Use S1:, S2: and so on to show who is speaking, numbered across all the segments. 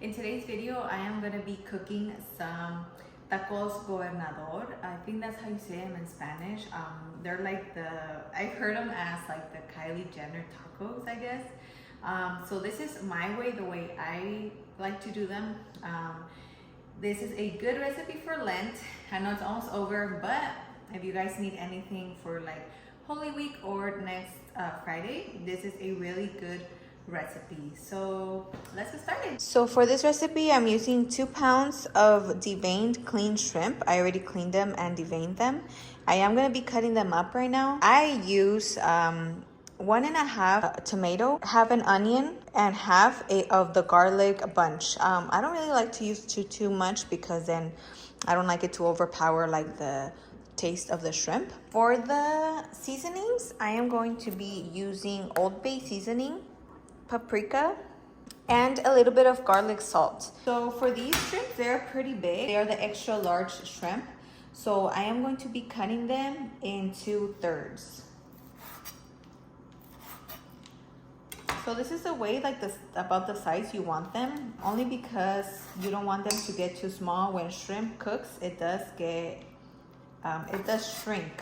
S1: In today's video, I am going to be cooking some tacos gobernador. I think that's how you say them in Spanish. They're like I've heard them as like the Kylie Jenner tacos, I guess. So this is my way, the way I like to do them. This is a good recipe for Lent. I know it's almost over, but if you guys need anything for like Holy Week or next Friday, this is a really good recipe. So let's get started. So for this recipe, I'm using 2 pounds of deveined clean shrimp. I already cleaned them and deveined them. I am going to be cutting them up right now. I use 1.5 tomato, half an onion, and half of the garlic bunch. I don't really like to use too much because then I don't like it to overpower like the taste of the shrimp. For the seasonings, I am going to be using Old Bay seasoning, paprika, and a little bit of garlic salt. So for these shrimp, they're pretty big. They are the extra large shrimp. So I am going to be cutting them into thirds. So this is the way, like this, about the size you want them, only because you don't want them to get too small. When shrimp cooks, it does shrink.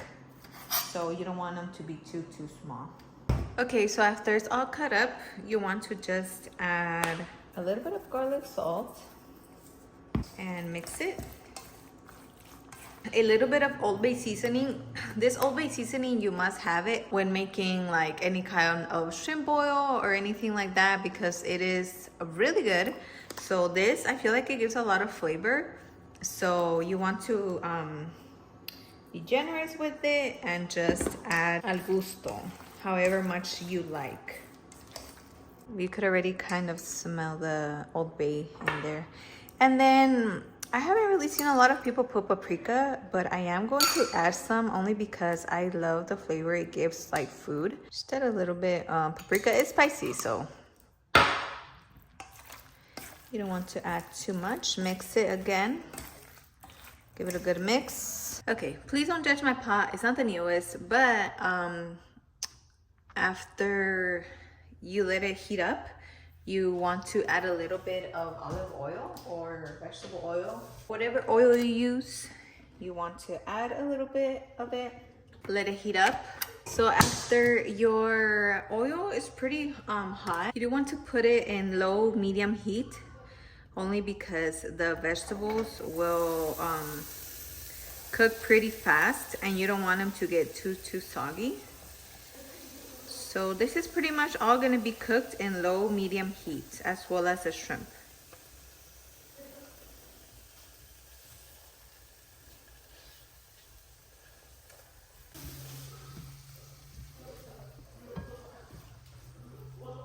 S1: So you don't want them to be too small. Okay, so after it's all cut up, you want to just add a little bit of garlic salt and mix it. A little bit of Old Bay seasoning. This Old Bay seasoning, you must have it when making like any kind of shrimp oil or anything like that, because it is really good. So this, I feel like it gives a lot of flavor. So you want to be generous with it and just add al gusto, however much you like. You could already kind of smell the Old Bay in there. And then I haven't really seen a lot of people put paprika, but I am going to add some only because I love the flavor it gives like food. Just add a little bit. Paprika is spicy, so you don't want to add too much. Mix it again. Give it a good mix. Okay, please don't judge my pot. It's not the newest, but after you let it heat up, you want to add a little bit of olive oil or vegetable oil. Whatever oil you use, you want to add a little bit of it. Let it heat up. So after your oil is pretty hot, you do want to put it in low medium heat, only because the vegetables will cook pretty fast and you don't want them to get too soggy. So this is pretty much all going to be cooked in low medium heat, as well as the shrimp.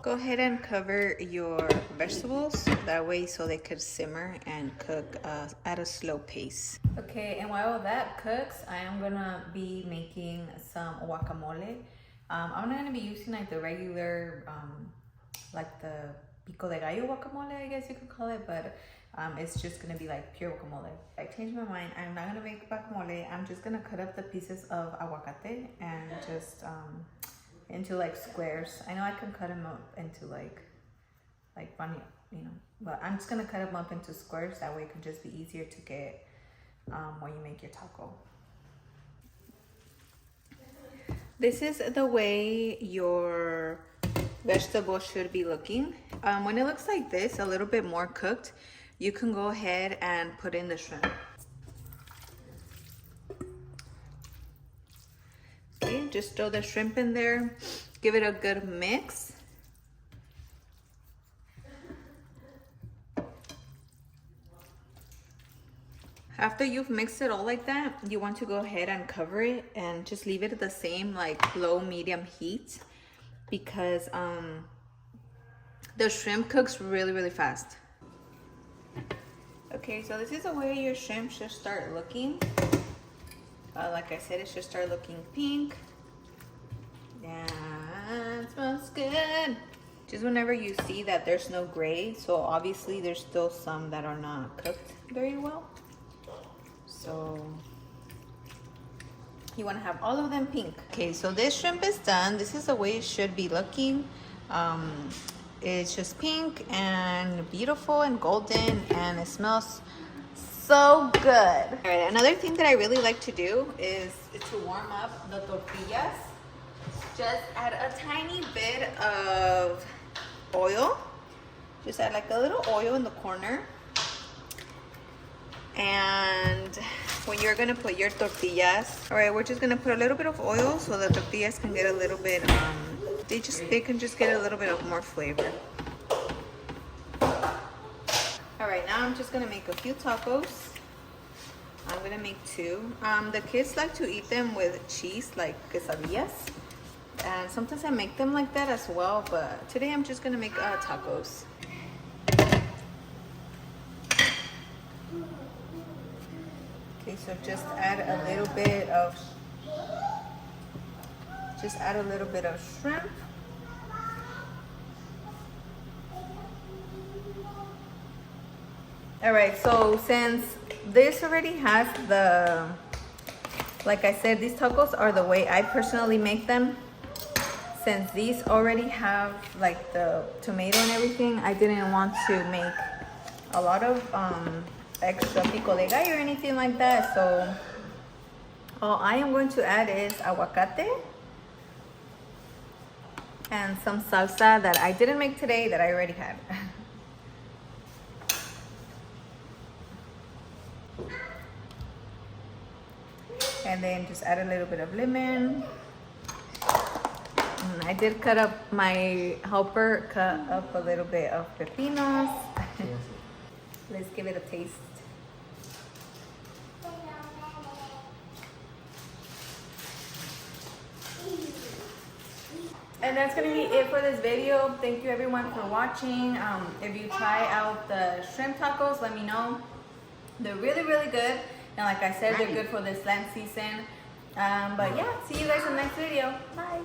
S1: Go ahead and cover your vegetables that way so they could simmer and cook at a slow pace. Okay, and while that cooks, I am gonna be making some guacamole. I'm not gonna be using like the regular, like the pico de gallo guacamole, I guess you could call it, but it's just gonna be like pure guacamole. I changed my mind. I'm not gonna make guacamole. I'm just gonna cut up the pieces of aguacate and just into like squares. I know I can cut them up into like funny, you know, but I'm just gonna cut them up into squares. That way it can just be easier to get when you make your taco. This is the way your vegetable should be looking. When it looks like this, a little bit more cooked, you can go ahead and put in the shrimp. Okay, just throw the shrimp in there. Give it a good mix. After you've mixed it all like that, you want to go ahead and cover it and just leave it at the same like low medium heat, because the shrimp cooks really fast. Okay, so this is the way your shrimp should start looking. Like I said, it should start looking pink. Yeah, it smells good. Just whenever you see that there's no gray, so obviously there's still some that are not cooked very well. So you want to have all of them pink. Okay, so this shrimp is done. This is the way it should be looking. It's just pink and beautiful and golden, and it smells so good. All right, another thing that I really like to do is to warm up the tortillas. Just add a tiny bit of oil. Just add like a little oil in the corner. And when you're gonna put your tortillas, all right, we're just gonna put a little bit of oil so the tortillas can get a little bit, they can just get a little bit of more flavor. All right, now I'm just gonna make a few tacos. I'm gonna make 2. The kids like to eat them with cheese, like quesadillas. And sometimes I make them like that as well, but today I'm just gonna make tacos. Okay, so just add a little bit of shrimp. All right, so since this already has the, like I said, these tacos are the way I personally make them. Since these already have like the tomato and everything, I didn't want to make a lot of extra pico de gallo or anything like that. So all I am going to add is aguacate and some salsa that I didn't make today that I already had. And then just add a little bit of lemon. And I did cut up, my helper cut up a little bit of pepinos. Let's give it a taste. And that's gonna be it for this video. Thank you everyone for watching. If you try out the shrimp tacos, let me know. They're really, really good. And like I said, they're good for this Lent season. But yeah, see you guys in the next video. Bye.